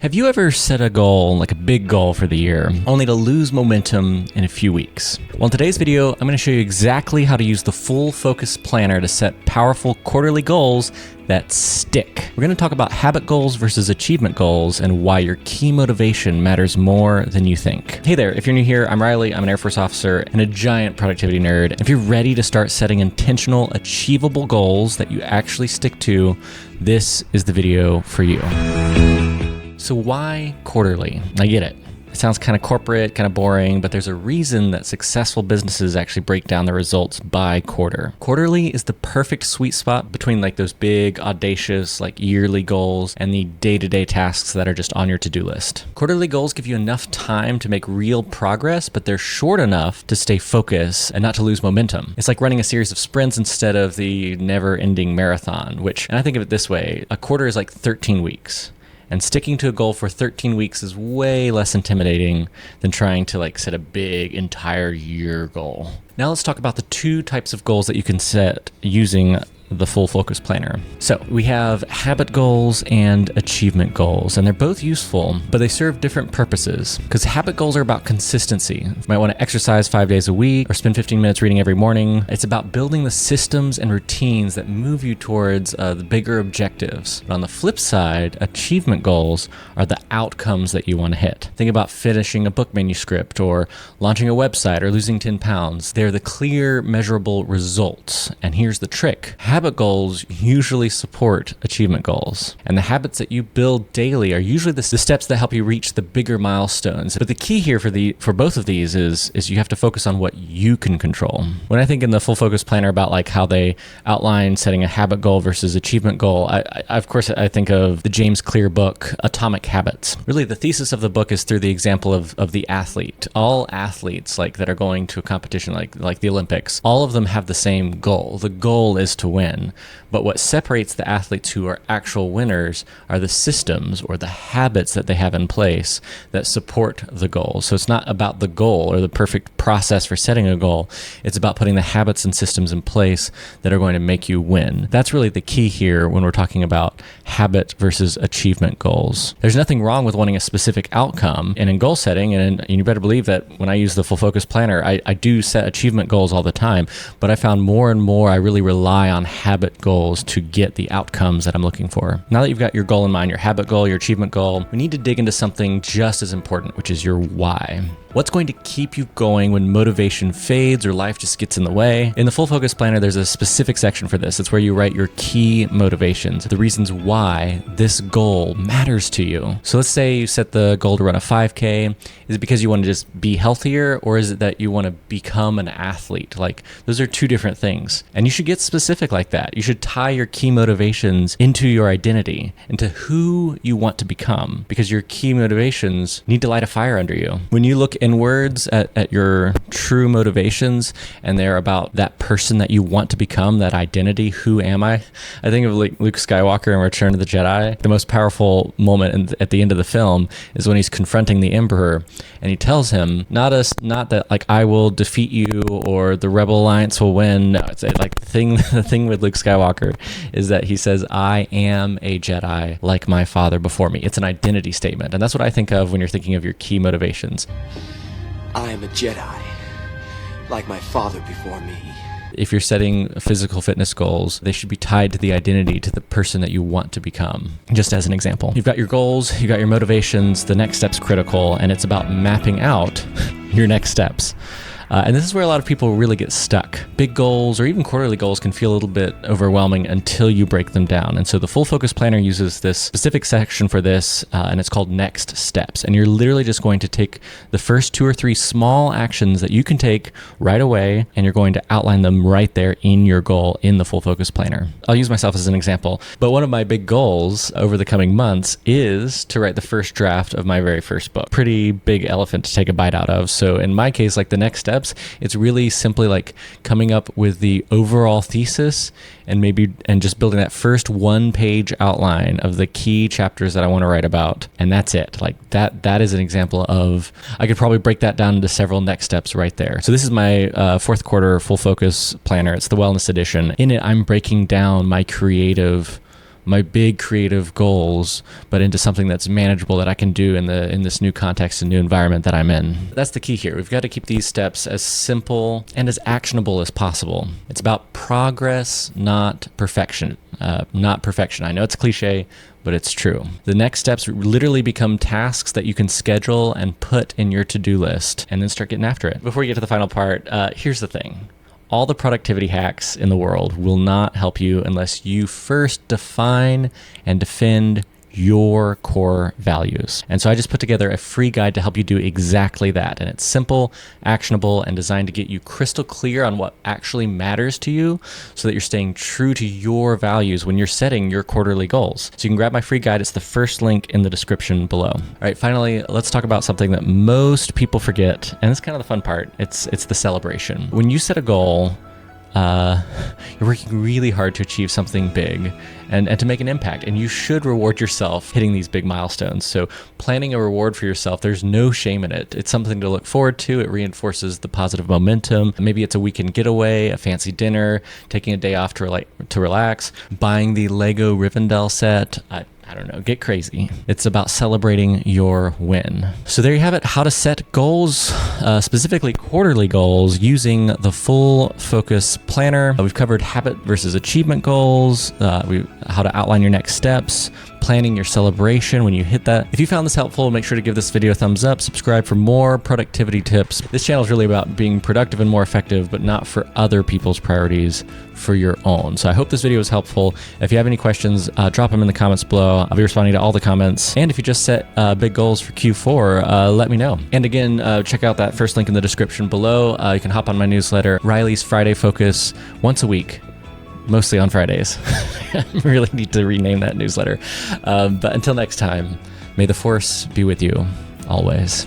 Have you ever set a goal, like a big goal for the year, only to lose momentum in a few weeks? Well, in today's video, I'm going to show you exactly how to use the Full Focus Planner to set powerful quarterly goals that stick. We're going to talk about habit goals versus achievement goals and why your key motivation matters more than you think. Hey there, if you're new here, I'm Riley. I'm an Air Force officer and a giant productivity nerd. If you're ready to start setting intentional, achievable goals that you actually stick to, this is the video for you. So why quarterly? I get it. It sounds kind of corporate, kind of boring, but there's a reason that successful businesses actually break down their results by quarter. Quarterly is the perfect sweet spot between like those big, audacious, like yearly goals and the day-to-day tasks that are just on your to-do list. Quarterly goals give you enough time to make real progress, but they're short enough to stay focused and not to lose momentum. It's like running a series of sprints instead of the never-ending marathon, and I think of it this way, a quarter is like 13 weeks. And sticking to a goal for 13 weeks is way less intimidating than trying to set a big entire year goal. Now let's talk about the two types of goals that you can set using the Full Focus Planner. So we have habit goals and achievement goals, and they're both useful, but they serve different purposes. Because habit goals are about consistency. You might want to exercise 5 days a week or spend 15 minutes reading every morning. It's about building the systems and routines that move you towards the bigger objectives. But on the flip side, achievement goals are the outcomes that you want to hit. Think about finishing a book manuscript or launching a website or losing 10 pounds. They're the clear, measurable results. And here's the trick. Habit goals usually support achievement goals, and the habits that you build daily are usually the steps that help you reach the bigger milestones. But the key here for both of these is you have to focus on what you can control. When I think in the Full Focus Planner about how they outline setting a habit goal versus achievement goal, of course I think of the James Clear book, Atomic Habits. Really, the thesis of the book is through the example of the athlete. All athletes that are going to a competition like the Olympics, all of them have the same goal. The goal is to win. But what separates the athletes who are actual winners are the systems or the habits that they have in place that support the goal. So it's not about the goal or the perfect process for setting a goal. It's about putting the habits and systems in place that are going to make you win. That's really the key here when we're talking about habit versus achievement goals. There's nothing wrong with wanting a specific outcome, and in goal setting, and you better believe that when I use the Full Focus Planner, I do set achievement goals all the time, but I found more and more I really rely on habit goals to get the outcomes that I'm looking for. Now that you've got your goal in mind, your habit goal, your achievement goal, we need to dig into something just as important, which is your why. What's going to keep you going when motivation fades or life just gets in the way? In the Full Focus Planner, there's a specific section for this. It's where you write your key motivations, the reasons why this goal matters to you. So let's say you set the goal to run a 5K. Is it because you want to just be healthier, or is it that you want to become an athlete? Those are two different things. And you should get specific like that. You should tie your key motivations into your identity, into who you want to become, because your key motivations need to light a fire under you. When you look inwards at your true motivations, and they're about that person that you want to become, that identity, who am I? I think of Luke Skywalker in Return of the Jedi. The most powerful moment at the end of the film is when he's confronting the Emperor, and he tells him, not that I will defeat you or the Rebel Alliance will win. No, it's the thing with Luke Skywalker is that he says, I am a Jedi like my father before me. It's an identity statement. And that's what I think of when you're thinking of your key motivations. I am a Jedi like my father before me. If you're setting physical fitness goals, they should be tied to the identity, to the person that you want to become. Just as an example, you've got your goals, you've got your motivations, the next step's critical, and it's about mapping out your next steps. And this is where a lot of people really get stuck. Big goals or even quarterly goals can feel a little bit overwhelming until you break them down. And so the Full Focus Planner uses this specific section for this, and it's called Next Steps. And you're literally just going to take the first 2 or 3 small actions that you can take right away, and you're going to outline them right there in your goal in the Full Focus Planner. I'll use myself as an example, but one of my big goals over the coming months is to write the first draft of my very first book. Pretty big elephant to take a bite out of. So in my case, the next steps, it's really simply coming up with the overall thesis and just building that first 1-page outline of the key chapters that I want to write about. And that's it. That is an example of, I could probably break that down into several next steps right there. So this is my 4th quarter Full Focus Planner. It's the Wellness Edition. In it, I'm breaking down my creative my big creative goals, but into something that's manageable that I can do in this new context and new environment that I'm in. That's the key here. We've got to keep these steps as simple and as actionable as possible. It's about progress, not perfection. I know it's a cliche, but it's true. The next steps literally become tasks that you can schedule and put in your to-do list and then start getting after it. Before we get to the final part, here's the thing. All the productivity hacks in the world will not help you unless you first define and defend your core values. And so I just put together a free guide to help you do exactly that. And it's simple, actionable, and designed to get you crystal clear on what actually matters to you so that you're staying true to your values when you're setting your quarterly goals. So you can grab my free guide. It's the first link in the description below. All right, finally, let's talk about something that most people forget. And it's kind of the fun part. It's the celebration. When you set a goal, you're working really hard to achieve something big and to make an impact, and you should reward yourself hitting these big milestones. So planning a reward for yourself, there's no shame in it. It's something to look forward to. It reinforces the positive momentum. Maybe it's a weekend getaway, a fancy dinner, taking a day off to relax, buying the Lego Rivendell set. I don't know, get crazy. It's about celebrating your win. So there you have it, how to set goals, specifically quarterly goals, using the Full Focus Planner. We've covered habit versus achievement goals, how to outline your next steps, planning your celebration when you hit that. If you found this helpful, make sure to give this video a thumbs up, subscribe for more productivity tips. This channel is really about being productive and more effective, but not for other people's priorities, for your own. So I hope this video was helpful. If you have any questions, drop them in the comments below. I'll be responding to all the comments. And if you just set big goals for Q4, let me know. And again, check out that first link in the description below. You can hop on my newsletter, Riley's Friday Focus, once a week. Mostly on Fridays. I really need to rename that newsletter. But until next time, may the force be with you always.